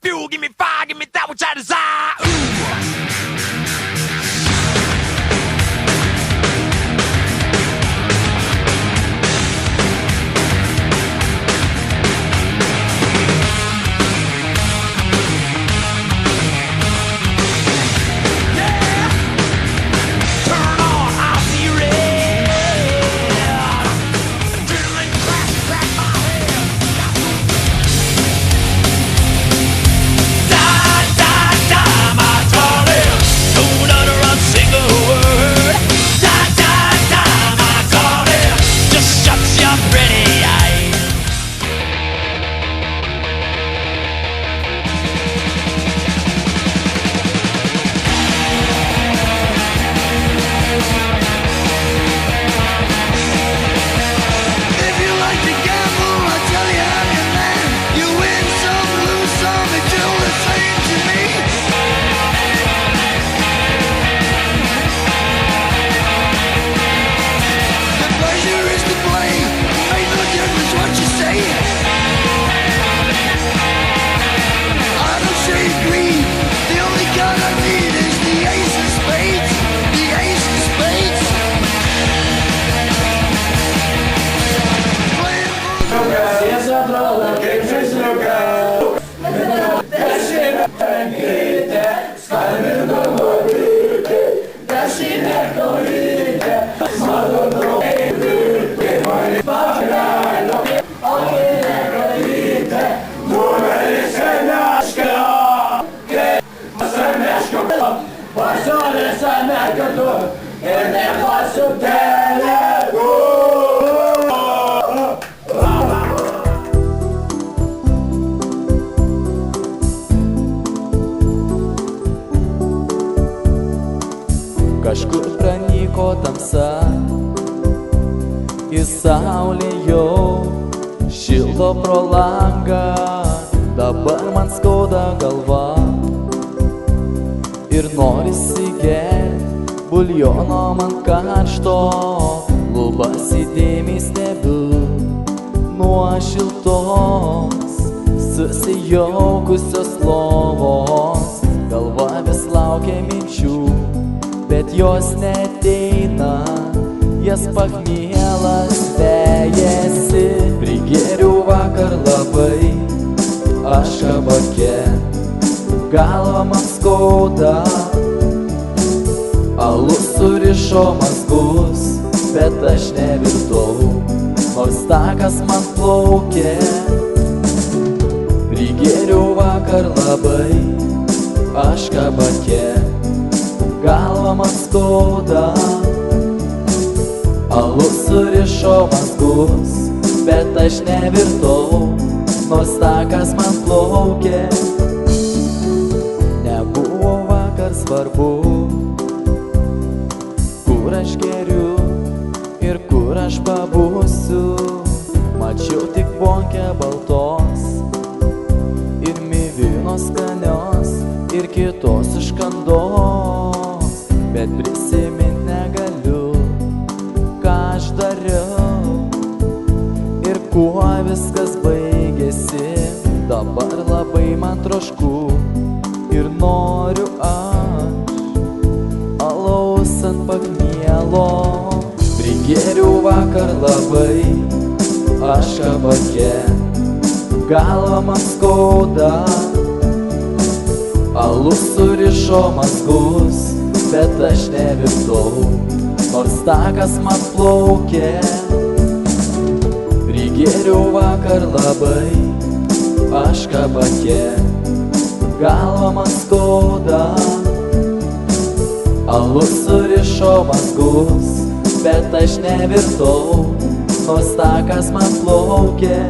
fuel, give me fire, give me that which I desire. Kažkur pranyko tamsa, į saulę jau šildo pro langą, dabar man skauda galva ir norisi gert buljono man karšto, lubas įdėmiai stebiu nuo šiltos susijaukusios lovos, galva vis laukia minčių, bet jos neteina, jas pachmielas vejasi. Prigėriau vakar labai, aš kabake, galva man skauda, alus surišo mazgus, bet aš nevirtau, nors takas man plaukė. Prigėriau vakar labai, aš kabake, galva man skauda, alus surišo mazgus, bet aš nevirtau, nors takas man plaukė. Nebuvo vakar svarbu, kur aš geriu ir kur aš pabūsiu, mačiau tik bonkę baltos ir myvynos skanios ir kitos iškandos, bet prisimint negaliu, ką aš dariau ir kuo viskas baigėsi. Dabar labai man trošku ir noriu aš alaus ant pachmielo. Prigėriau vakar labai, aš kabake, galva man skauda, alus surišo mazgus, bet aš nevirtau, nors takas man plaukė. Prigėriau vakar labai, aš kabake, galva man skauda, alus surišo mazgus, bet aš nevirtau, nors takas man plaukė.